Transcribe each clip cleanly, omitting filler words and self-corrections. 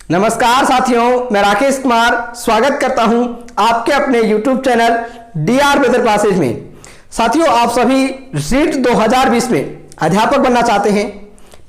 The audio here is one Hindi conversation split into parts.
नमस्कार साथियों, मैं राकेश कुमार स्वागत करता हूं आपके अपने YouTube चैनल DR वेदर क्लासेज में। साथियों, आप सभी रीट 2020 में अध्यापक बनना चाहते हैं,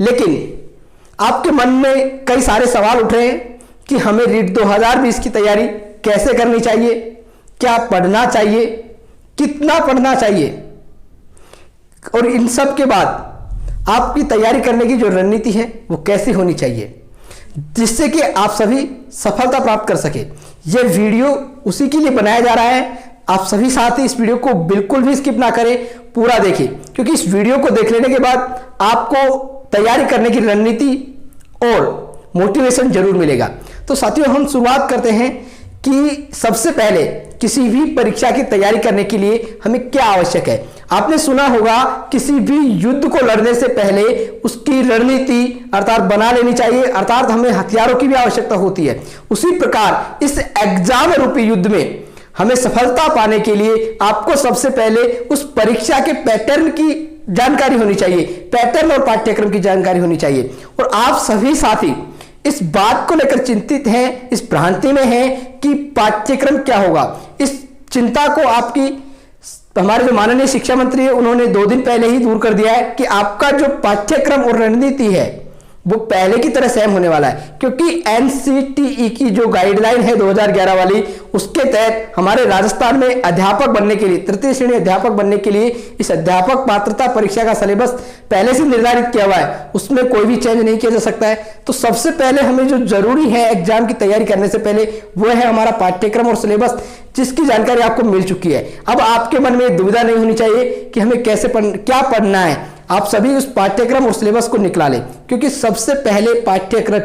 लेकिन आपके मन में कई सारे सवाल उठ रहे हैं कि हमें रीट 2020 की तैयारी कैसे करनी चाहिए, क्या पढ़ना चाहिए, कितना पढ़ना चाहिए, और इन सब के बाद आपकी तैयारी करने की जो रणनीति है वो कैसी होनी चाहिए, जिससे कि आप सभी सफलता प्राप्त कर सके। यह वीडियो उसी के लिए बनाया जा रहा है। आप सभी साथी इस वीडियो को बिल्कुल भी स्किप ना करें, पूरा देखें, क्योंकि इस वीडियो को देख लेने के बाद आपको तैयारी करने की रणनीति और मोटिवेशन जरूर मिलेगा। तो साथियों, हम शुरुआत करते हैं कि सबसे पहले किसी भी परीक्षा की तैयारी करने के लिए हमें क्या आवश्यक है। आपने सुना होगा, किसी भी युद्ध को लड़ने से पहले उसकी रणनीति अर्थात बना लेनी चाहिए, अर्थात हमें हथियारों की भी आवश्यकता होती है। उसी प्रकार इस एग्जाम रूपी युद्ध में हमें सफलता पाने के लिए आपको सबसे पहले उस परीक्षा के पैटर्न की जानकारी होनी चाहिए, पैटर्न और पाठ्यक्रम की जानकारी होनी चाहिए। और आप सभी साथी इस बात को लेकर चिंतित हैं, इस भ्रांति में हैं कि पाठ्यक्रम क्या होगा। इस चिंता को आपकी हमारे जो माननीय शिक्षा मंत्री है उन्होंने 2 दिन पहले ही दूर कर दिया है कि आपका जो पाठ्यक्रम और रणनीति है वो पहले की तरह सेम होने वाला है, क्योंकि NCTE की जो गाइडलाइन है 2011 वाली, उसके तहत हमारे राजस्थान में अध्यापक बनने के लिए, तृतीय श्रेणी अध्यापक बनने के लिए इस अध्यापक पात्रता परीक्षा का सिलेबस पहले से निर्धारित किया हुआ है, उसमें कोई भी चेंज नहीं किया जा सकता है। तो सबसे पहले हमें जो जरूरी है एग्जाम की तैयारी करने से पहले वो है हमारा पाठ्यक्रम और सिलेबस, जिसकी जानकारी आपको मिल चुकी है। अब आपके मन में दुविधा नहीं होनी चाहिए कि हमें कैसे क्या पढ़ना है। आप सभी उस पाठ्यक्रम और सिलेबस को निकाल लें, क्योंकि सबसे पहले पाठ्यक्रम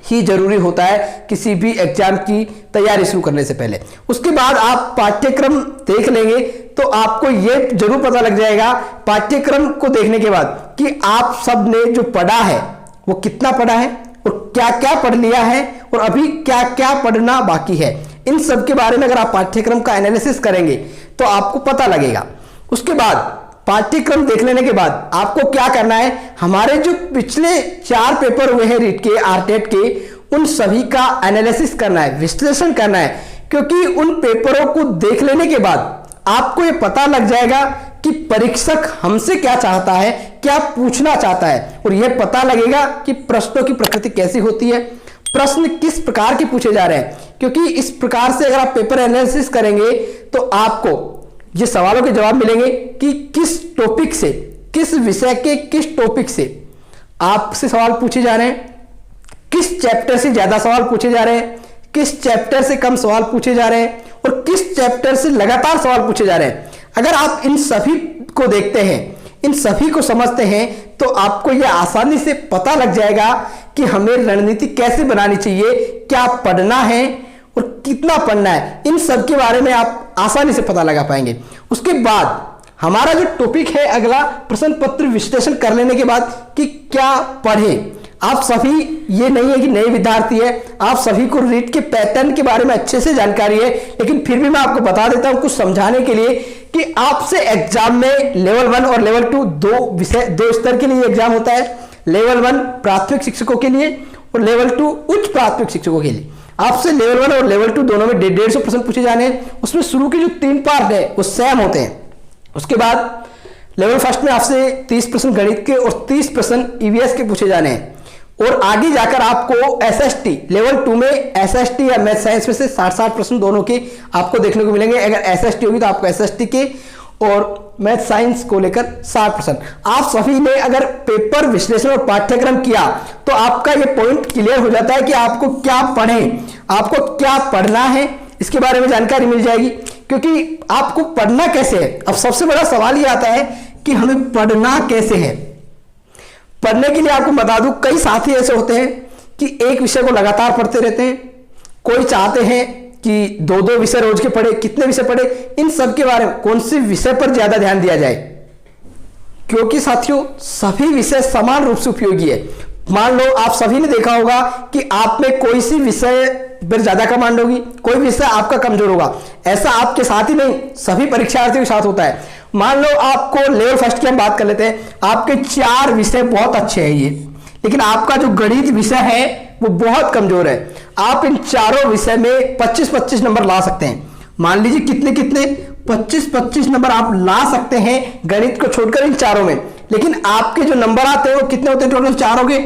ही जरूरी होता है किसी भी एग्जाम की तैयारी शुरू करने से पहले। उसके बाद आप पाठ्यक्रम देख लेंगे तो आपको यह जरूर पता लग जाएगा पाठ्यक्रम को देखने के बाद कि आप सब ने जो पढ़ा है वो कितना पढ़ा है और क्या क्या पढ़ लिया है और अभी क्या क्या पढ़ना बाकी है। इन सब के बारे में अगर आप पाठ्यक्रम का एनालिसिस करेंगे तो आपको पता लगेगा। उसके बाद पाठ्यक्रम देख लेने के बाद आपको क्या करना है, हमारे जो पिछले 4 पेपर हुए हैं रीट के, आरटेट के, उन सभी का एनालिसिस करना है, विश्लेषण करना है, क्योंकि उन पेपरों को देख लेने के बाद आपको यह पता लग जाएगा कि परीक्षक हमसे क्या चाहता है, क्या पूछना चाहता है, और यह पता लगेगा कि प्रश्नों की प्रकृति कैसी होती है, प्रश्न किस प्रकार के पूछे जा रहे हैं। क्योंकि इस प्रकार से अगर आप पेपर एनालिसिस करेंगे तो आपको ये सवालों के जवाब मिलेंगे कि किस टॉपिक से, किस विषय के किस टॉपिक से आपसे सवाल पूछे जा रहे हैं, किस चैप्टर से ज्यादा सवाल पूछे जा रहे हैं, किस चैप्टर से कम सवाल पूछे जा रहे हैं और किस चैप्टर से लगातार सवाल पूछे जा रहे हैं। अगर आप इन सभी को देखते हैं, इन सभी को समझते हैं, तो आपको यह आसानी से पता लग जाएगा कि हमें रणनीति कैसे बनानी चाहिए, क्या पढ़ना है और कितना पढ़ना है। इन सब के बारे में आप आसानी से पता लगा पाएंगे। उसके बाद हमारा जो टॉपिक है अगला, प्रश्न पत्र विश्लेषण कर लेने के बाद कि क्या पढ़ें। आप सभी, ये नहीं है कि नए विद्यार्थी है, आप सभी को रीट के पैटर्न के बारे में अच्छे से जानकारी है, लेकिन फिर भी मैं आपको बता देता हूं कुछ समझाने के लिए कि आपसे एग्जाम में लेवल 1 और लेवल 2 दो स्तर के लिए एग्जाम होता है। लेवल 1 प्राथमिक शिक्षकों के लिए और लेवल 2 उच्च प्राथमिक शिक्षकों के लिए। आपसे लेवल 1 और लेवल 2 दोनों में 150 प्रश्न पूछे जाने हैं। उसमें शुरू के जो 3 पार्ट है वो सेम होते हैं। उसके बाद लेवल फर्स्ट में आपसे 30 प्रश्न गणित के और 30 प्रश्न ईवीएस के पूछे जाने हैं। और आगे जाकर आपको एसएसटी लेवल 2 में एसएसटी या मैथ साइंस में से 60 प्रश्न दोनों के आपको देखने को मिलेंगे। अगर एसएसटी होगी तो आपको एसएसटी के और मैथ साइंस को लेकर 60%। आप सभी ने अगर पेपर विश्लेषण और पाठ्यक्रम किया तो आपका यह पॉइंट क्लियर हो जाता है कि आपको क्या पढ़ें, आपको क्या पढ़ना है, इसके बारे में जानकारी मिल जाएगी। क्योंकि आपको पढ़ना कैसे है, अब सबसे बड़ा सवाल यह आता है कि हमें पढ़ना कैसे है। पढ़ने के लिए आपको बता दूं, कई साथी ऐसे होते हैं कि एक विषय को लगातार पढ़ते रहते हैं, कोई चाहते हैं कि 2-2 विषय रोज के पढ़े, कितने विषय पढ़े, इन सब के बारे में कौन से विषय पर ज्यादा ध्यान दिया जाए। क्योंकि साथियों सभी विषय समान रूप से उपयोगी है। मान लो आप सभी ने देखा होगा कि आप में कोई सी विषय पर ज्यादा कमांड होगी, कोई विषय आपका कमजोर होगा। ऐसा आपके साथ ही नहीं, सभी परीक्षार्थियों के साथ होता है। मान लो आपको लेवल फर्स्ट की हम बात कर लेते हैं, आपके 4 विषय बहुत अच्छे हैं ये, लेकिन आपका जो गणित विषय है वो बहुत कमजोर है। आप इन चारों विषय में 25-25 नंबर ला सकते हैं। मान लीजिए कितने कितने 25-25 नंबर आप ला सकते हैं गणित को छोड़कर इन चारों में, लेकिन आपके जो नंबर आते हैं वो कितने होते हैं? टोटल चारों के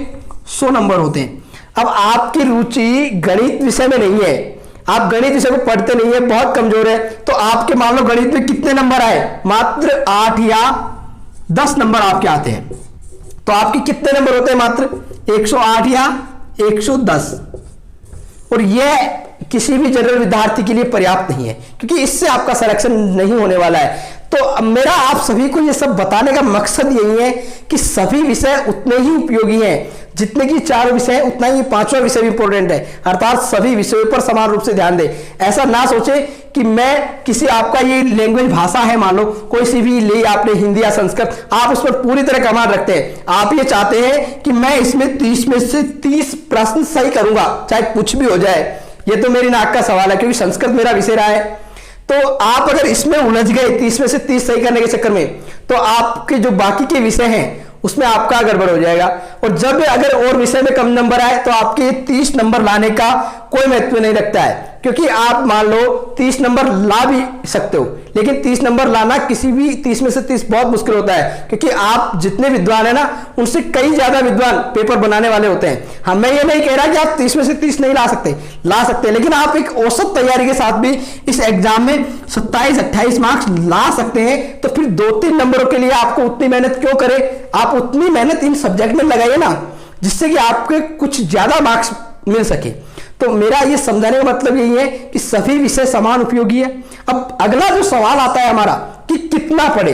100 नंबर होते हैं। अब आपकी रुचि गणित विषय में नहीं है, आप गणित विषय को पढ़ते नहीं है, बहुत कमजोर है, तो आपके मान लो गणित में कितने नंबर आए? मात्र 8 या 10 नंबर आपके आते हैं। तो आपके कितने नंबर होते हैं? मात्र 108 या 110। और यह किसी भी जनरल विद्यार्थी के लिए पर्याप्त नहीं है, क्योंकि इससे आपका सिलेक्शन नहीं होने वाला है। तो मेरा आप सभी को यह सब बताने का मकसद यही है कि सभी विषय उतने ही उपयोगी हैं जितने कि 4 विषय है, उतना ही 5वां विषय भी इंपॉर्टेंट है। अर्थात सभी विषयों पर समान रूप से ध्यान दें। ऐसा ना सोचे कि मैं किसी आपका ये लैंग्वेज भाषा है, मान लो कोई सी भी ले आपने हिंदी या संस्कृत, आप उस पर पूरी तरह कमांड रखते हैं। आप ये चाहते हैं कि मैं इसमें 30 में से 30 प्रश्न सही करूंगा, चाहे कुछ भी हो जाए। ये तो मेरी नाक का सवाल है, क्योंकि संस्कृत मेरा विषय रहा है। तो आप अगर इसमें उलझ गए 30 में से 30 सही करने के चक्कर में, तो आपके जो बाकी के विषय हैं उसमें आपका गड़बड़ हो जाएगा। और जब अगर और विषय में कम नंबर आए तो आपके 30 नंबर लाने का कोई महत्व नहीं रखता है, क्योंकि आप मान लो 30 नंबर ला भी सकते हो, लेकिन 30 नंबर लाना किसी भी 30 में से 30 बहुत मुश्किल होता है, क्योंकि आप जितने विद्वान है ना उनसे कई ज्यादा विद्वान पेपर बनाने वाले होते हैं। हाँ, मैं ये नहीं कह रहा कि आप 30 में से 30 नहीं ला सकते, लेकिन आप एक औसत तैयारी के साथ भी इस एग्जाम में 27-28 मार्क्स ला सकते हैं। तो फिर 2-3 नंबरों के लिए आपको उतनी मेहनत क्यों करें? आप उतनी मेहनत इन सब्जेक्ट में लगाइए ना, जिससे कि आपके कुछ ज्यादा मार्क्स मिल सके। तो मेरा ये समझाने का मतलब यही है कि सभी विषय समान उपयोगी है। अब अगला जो सवाल आता है हमारा कि कितना पढ़े।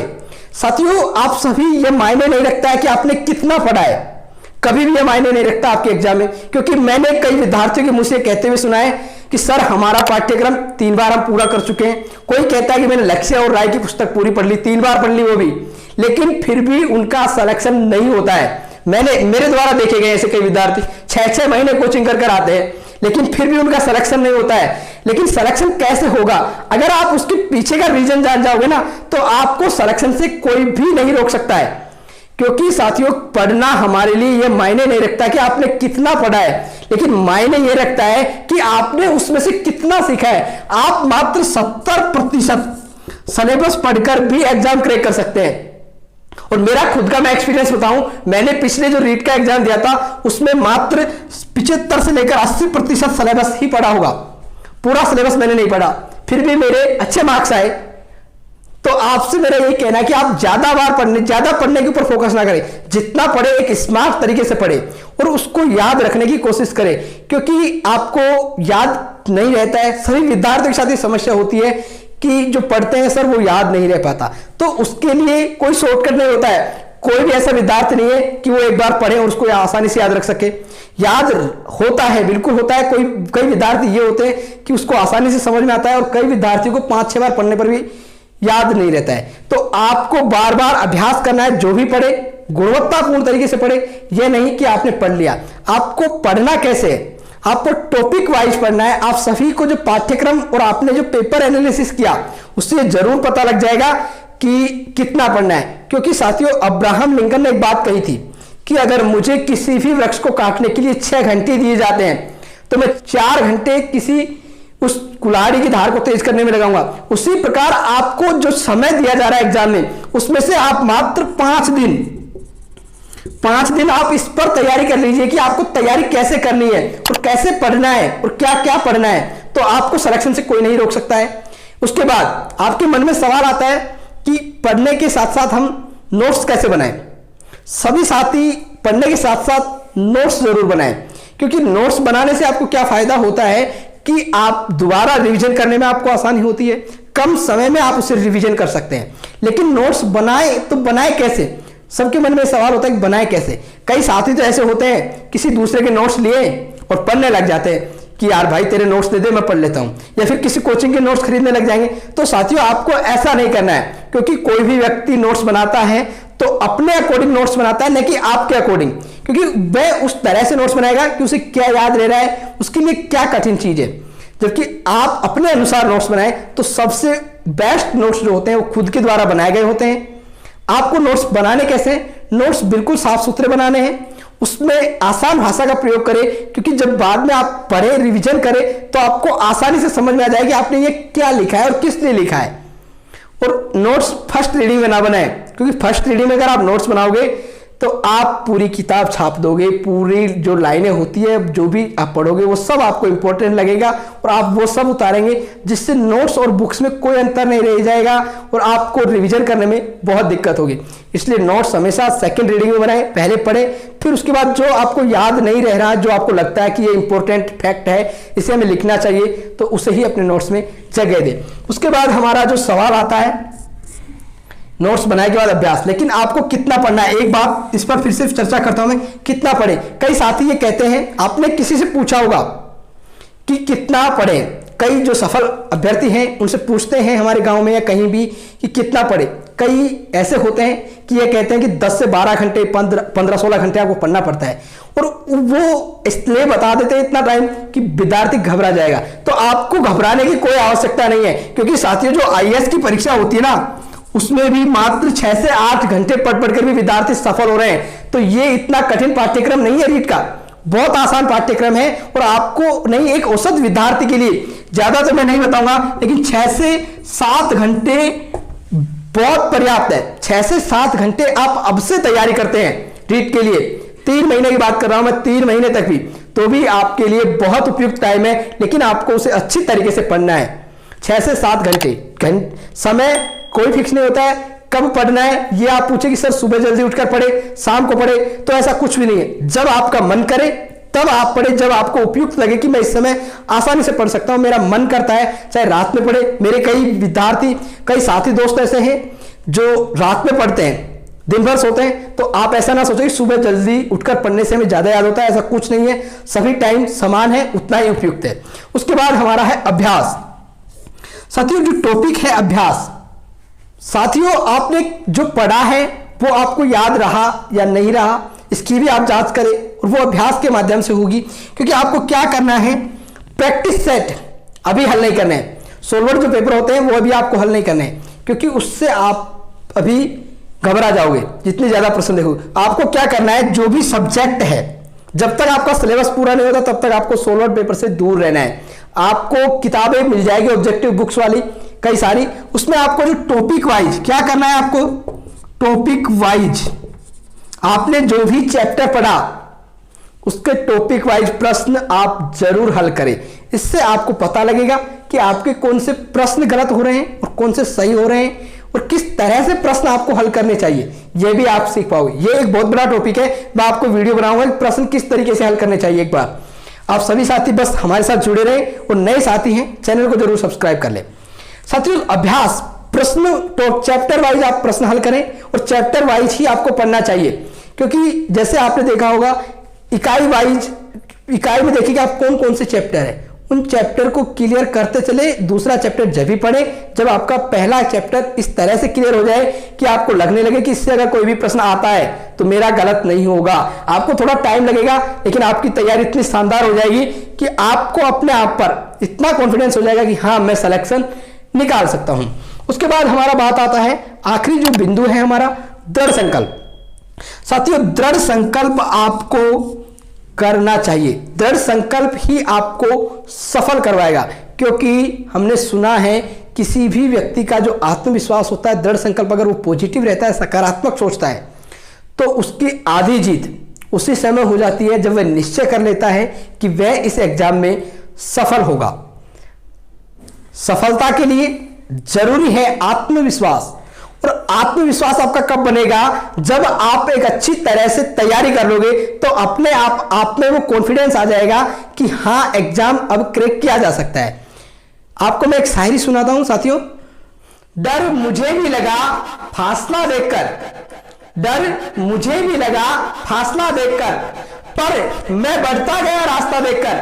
साथियों, आप सभी ये मायने नहीं रखता है कि आपने कितना पढ़ा है, कभी भी ये मायने नहीं रखता आपके एग्जाम में, क्योंकि मैंने कई विद्यार्थियों के मुंह से कहते हुए सुना है कि सर हमारा पाठ्यक्रम 3 बार हम पूरा कर चुके हैं। कोई कहता है कि मैंने लक्ष्य और राय की पुस्तक पूरी पढ़ ली, 3 बार पढ़ ली वो भी, लेकिन फिर भी उनका सिलेक्शन नहीं होता है। मेरे द्वारा देखे गए ऐसे कई विद्यार्थी 6-6 महीने कोचिंग कर आते हैं, लेकिन फिर भी उनका सिलेक्शन नहीं होता है। लेकिन सिलेक्शन कैसे होगा? अगर आप उसके पीछे का रीजन जान जाओगे ना, तो आपको सिलेक्शन से कोई भी नहीं रोक सकता है। क्योंकि साथियों, पढ़ना हमारे लिए यह मायने नहीं रखता कि आपने कितना पढ़ा है, लेकिन मायने यह रखता है कि आपने उसमें से कितना सीखा है। आप मात्र 70% सिलेबस पढ़कर भी एग्जाम क्रैक कर सकते हैं। और मेरा खुद का मैं एक्सपीरियंस बताऊं, मैंने पिछले जो रीट का एग्जाम दिया था उसमें मात्र 75 से लेकर 80% सिलेबस ही पढ़ा होगा, पूरा सिलेबस मैंने नहीं पढ़ा, फिर भी मेरे अच्छे मार्क्स आए। तो आपसे मेरा यही कहना है कि आप ज्यादा पढ़ने के ऊपर फोकस ना करें, जितना पढ़े एक स्मार्ट तरीके से पढ़े और उसको याद रखने की कोशिश करें, क्योंकि आपको याद नहीं रहता है। सभी विद्यार्थियों के साथ ये समस्या होती है कि जो पढ़ते हैं सर वो याद नहीं रह पाता, तो उसके लिए कोई शॉर्टकट नहीं होता है। कोई भी ऐसा विद्यार्थी नहीं है कि वो एक बार पढ़े और उसको आसानी से याद रख सके। याद होता है, बिल्कुल होता है। कई विद्यार्थी ये होते हैं कि उसको आसानी से समझ में आता है, और कई विद्यार्थियों को 5-6 बार पढ़ने पर भी याद नहीं रहता है। तो आपको बार बार अभ्यास करना है, जो भी पढ़े गुणवत्तापूर्ण तरीके से पढ़े। यह नहीं कि आपने पढ़ लिया। आपको पढ़ना कैसे है? आपको टॉपिक वाइज पढ़ना है। आप सभी को जो पाठ्यक्रम और आपने जो पेपर एनालिसिस किया उससे जरूर पता लग जाएगा कि कितना पढ़ना है। क्योंकि साथियों, अब्राहम लिंकन ने एक बात कही थी कि अगर मुझे किसी भी वृक्ष को काटने के लिए 6 घंटे दिए जाते हैं तो मैं 4 घंटे किसी उस कुल्हाड़ी की धार को तेज करने में लगाऊंगा। उसी प्रकार आपको जो समय दिया जा रहा है एग्जाम में, उसमें से आप मात्र 5 दिन आप इस पर तैयारी कर लीजिए कि आपको तैयारी कैसे करनी है और कैसे पढ़ना है और क्या क्या पढ़ना है। तो आपको सिलेक्शन से कोई नहीं रोक सकता है। उसके बाद आपके मन में सवाल आता है कि पढ़ने के साथ साथ हम नोट्स कैसे बनाएं। सभी साथी पढ़ने के साथ साथ नोट्स जरूर बनाएं, क्योंकि नोट्स बनाने से आपको क्या फायदा होता है कि आप दोबारा रिवीजन करने में आपको आसानी होती है, कम समय में आप उसे रिवीजन कर सकते हैं। लेकिन नोट्स बनाए तो बनाए कैसे? सबके मन में सवाल होता है कि बनाए कैसे। कई साथी तो ऐसे होते हैं, किसी दूसरे के नोट्स लिए और पढ़ने लग जाते हैं कि यार भाई तेरे नोट्स दे दे मैं पढ़ लेता हूं, या फिर किसी कोचिंग के नोट्स खरीदने लग जाएंगे। तो साथियों, आपको ऐसा नहीं करना है, क्योंकि कोई भी व्यक्ति नोट्स बनाता है तो अपने अकॉर्डिंग नोट्स बनाता है, न कि आपके अकॉर्डिंग। क्योंकि वह उस तरह से नोट्स बनाएगा कि उसे क्या याद रह रहा है, उसके लिए क्या कठिन चीज है। जबकि आप अपने अनुसार नोट्स बनाएं तो सबसे बेस्ट नोट्स जो होते हैं वो खुद के द्वारा बनाए गए होते हैं। आपको नोट्स बनाने कैसे? नोट्स बिल्कुल साफ सुथरे बनाने हैं। उसमें आसान भाषा का प्रयोग करें, क्योंकि जब बाद में आप पढ़े रिवीजन करें तो आपको आसानी से समझ में आ जाएगा कि आपने ये क्या लिखा है और किस लिए लिखा है। और नोट्स फर्स्ट रीडिंग में ना बनाएं, क्योंकि फर्स्ट रीडिंग में अगर आप नोट्स बनाओगे तो आप पूरी किताब छाप दोगे, पूरी जो लाइनें होती है जो भी आप पढ़ोगे वो सब आपको इंपॉर्टेंट लगेगा और आप वो सब उतारेंगे, जिससे नोट्स और बुक्स में कोई अंतर नहीं रह जाएगा और आपको रिवीजन करने में बहुत दिक्कत होगी। इसलिए नोट्स हमेशा सेकंड रीडिंग में बनाएं, पहले पढ़ें, फिर उसके बाद जो आपको याद नहीं रह रहा, जो आपको लगता है कि ये इंपॉर्टेंट फैक्ट है, इसे हमें लिखना चाहिए, तो उसे ही अपने नोट्स में जगह दें। उसके बाद हमारा जो सवाल आता है नोट्स बनाने के बाद अभ्यास, लेकिन आपको कितना पढ़ना है, एक बात इस पर फिर से चर्चा करता हूं मैं, कितना पढ़े। कई साथी ये कहते हैं, आपने किसी से पूछा होगा कि कितना पढ़े, कई जो सफल अभ्यर्थी हैं उनसे पूछते हैं हमारे गांव में या कहीं भी कि कितना पढ़े। कई ऐसे होते हैं कि ये कहते हैं कि 10 से 12 घंटे 15-16 घंटे आपको पढ़ना पड़ता है, और वो इसलिए बता देते हैं इतना टाइम कि विद्यार्थी घबरा जाएगा। तो आपको घबराने की कोई आवश्यकता नहीं है, क्योंकि साथियों जो IAS की परीक्षा होती है ना, उसमें भी मात्र 6 से 8 घंटे पढ़ कर भी विद्यार्थी सफल हो रहे हैं। तो ये इतना कठिन पाठ्यक्रम नहीं है रीट का, बहुत आसान पाठ्यक्रम है। और आपको नहीं, एक औसत विद्यार्थी के लिए, ज्यादा तो मैं नहीं बताऊंगा, लेकिन 6 से 7 घंटे बहुत पर्याप्त है। 6 से 7 घंटे आप अब से तैयारी करते हैं रीट के लिए, 3 महीने की बात कर रहा हूं मैं, 3 महीने तक भी, तो भी आपके लिए बहुत उपयुक्त टाइम है, लेकिन आपको उसे अच्छी तरीके से पढ़ना है। 6 से 7 घंटे समय कोई फिक्स नहीं होता है कब पढ़ना है। ये आप पूछे कि सर सुबह जल्दी उठकर पढ़े, शाम को पढ़े, तो ऐसा कुछ भी नहीं है। जब आपका मन करे तब आप पढ़े, जब आपको उपयुक्त लगे कि मैं इस समय आसानी से पढ़ सकता हूं, मेरा मन करता है, चाहे रात में पढ़े। मेरे कई विद्यार्थी, कई साथी दोस्त ऐसे हैं जो रात में पढ़ते हैं, दिन भर सोते हैं। तो आप ऐसा ना सोचें कि सुबह जल्दी उठकर पढ़ने से हमें ज्यादा याद होता है, ऐसा कुछ नहीं है। सभी टाइम समान है, उतना ही उपयुक्त है। उसके बाद हमारा है अभ्यास। साथियों जो टॉपिक है अभ्यास, साथियों आपने जो पढ़ा है वो आपको याद रहा या नहीं रहा, इसकी भी आप जांच करें, और वो अभ्यास के माध्यम से होगी। क्योंकि आपको क्या करना है, प्रैक्टिस सेट अभी हल नहीं करने हैं, सोलवर जो पेपर होते हैं वो अभी आपको हल नहीं करने हैं, क्योंकि उससे आप अभी घबरा जाओगे जितनी ज्यादा प्रश्न देखोगे। आपको क्या करना है, जो भी सब्जेक्ट है, जब तक आपका सिलेबस पूरा नहीं होता तब तक आपको सोलवर पेपर से दूर रहना है। आपको किताबें मिल जाएगी ऑब्जेक्टिव बुक्स वाली कई सारी, उसमें आपको जो टॉपिक वाइज क्या करना है, आपको टॉपिक वाइज आपने जो भी चैप्टर पढ़ा उसके टॉपिक वाइज प्रश्न आप जरूर हल करें। इससे आपको पता लगेगा कि आपके कौन से प्रश्न गलत हो रहे हैं और कौन से सही हो रहे हैं, और किस तरह से प्रश्न आपको हल करने चाहिए, यह भी आप सीख पाओगे। यह एक बहुत बड़ा टॉपिक है, मैं आपको वीडियो बनाऊंगा कि प्रश्न किस तरीके से हल करने चाहिए। एक बार आप सभी साथी बस हमारे साथ जुड़े रहे, और नए साथी हैं चैनल को जरूर सब्सक्राइब कर ले। साथियों अभ्यास, प्रश्न तो चैप्टर वाइज आप प्रश्न हल करें, और चैप्टर वाइज ही आपको पढ़ना चाहिए। क्योंकि जैसे आपने देखा होगा इकाई वाइज, इकाई में देखिए आप कौन कौन से चैप्टर है, उन चैप्टर को क्लियर करते चले। दूसरा चैप्टर जब भी पढ़े जब आपका पहला चैप्टर इस तरह से क्लियर हो जाए कि आपको लगने लगे कि इससे अगर कोई भी प्रश्न आता है तो मेरा गलत नहीं होगा। आपको थोड़ा टाइम लगेगा, लेकिन आपकी तैयारी इतनी शानदार हो जाएगी कि आपको अपने आप पर इतना कॉन्फिडेंस हो जाएगा कि हाँ मैं सिलेक्शन निकाल सकता हूं। उसके बाद हमारा बात आता है, आखिरी जो बिंदु है हमारा, दृढ़ संकल्प। साथियों दृढ़ संकल्प आपको करना चाहिए, दृढ़ संकल्प ही आपको सफल करवाएगा। क्योंकि हमने सुना है किसी भी व्यक्ति का जो आत्मविश्वास होता है, दृढ़ संकल्प अगर वो पॉजिटिव रहता है, सकारात्मक सोचता है, तो उसकी आधी जीत उसी समय हो जाती है जब वह निश्चय कर लेता है कि वह इस एग्जाम में सफल होगा। सफलता के लिए जरूरी है आत्मविश्वास, और आत्मविश्वास आपका कब बनेगा, जब आप एक अच्छी तरह से तैयारी कर लोगे, तो अपने आप में वो कॉन्फिडेंस आ जाएगा कि हाँ एग्जाम अब क्रैक किया जा सकता है। आपको मैं एक शायरी सुनाता हूं साथियों। डर मुझे भी लगा फासला देखकर, डर मुझे भी लगा फासला देखकर, पर मैं बढ़ता गया रास्ता देखकर,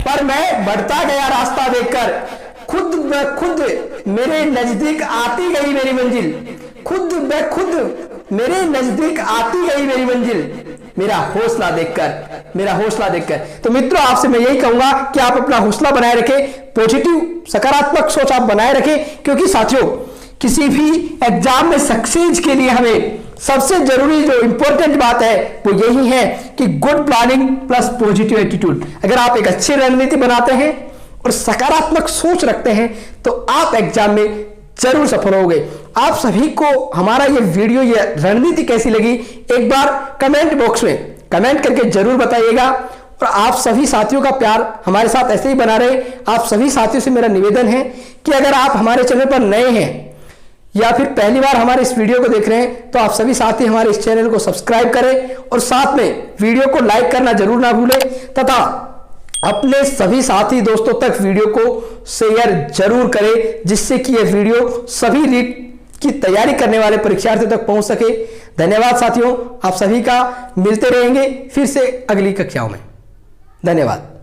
पर मैं बढ़ता गया रास्ता देखकर, खुद ब खुद मेरे नजदीक आती गई मेरी मंजिल, खुद ब खुद मेरे नजदीक आती गई मेरी मंजिल, मेरा हौसला देखकर, मेरा हौसला देखकर। तो मित्रों आपसे मैं यही कहूंगा कि आप अपना हौसला बनाए रखें, पॉजिटिव सकारात्मक सोच आप बनाए रखें। क्योंकि साथियों किसी भी एग्जाम में सक्सेस के लिए हमें सबसे जरूरी जो इंपॉर्टेंट बात है वो यही है कि good planning plus positive attitude. अगर आप एक अच्छी रणनीति बनाते हैं और सकारात्मक सोच रखते हैं तो आप एग्जाम में जरूर सफल होंगे। आप सभी को हमारा ये वीडियो, ये रणनीति कैसी लगी एक बार कमेंट बॉक्स में कमेंट करके जरूर बताइएगा। और आप सभी साथियों का प्यार हमारे साथ ऐसे ही बना रहे। आप सभी साथियों से मेरा निवेदन है कि अगर आप हमारे चैनल पर नए हैं या फिर पहली बार हमारे इस वीडियो को देख रहे हैं तो आप सभी साथी हमारे इस चैनल को सब्सक्राइब करें और साथ में वीडियो को लाइक करना जरूर ना भूलें तथा अपने सभी साथी दोस्तों तक वीडियो को शेयर जरूर करें, जिससे कि यह वीडियो सभी रीट की तैयारी करने वाले परीक्षार्थियों तक पहुंच सके। धन्यवाद साथियों, आप सभी का मिलते रहेंगे फिर से अगली कक्षाओं में। धन्यवाद।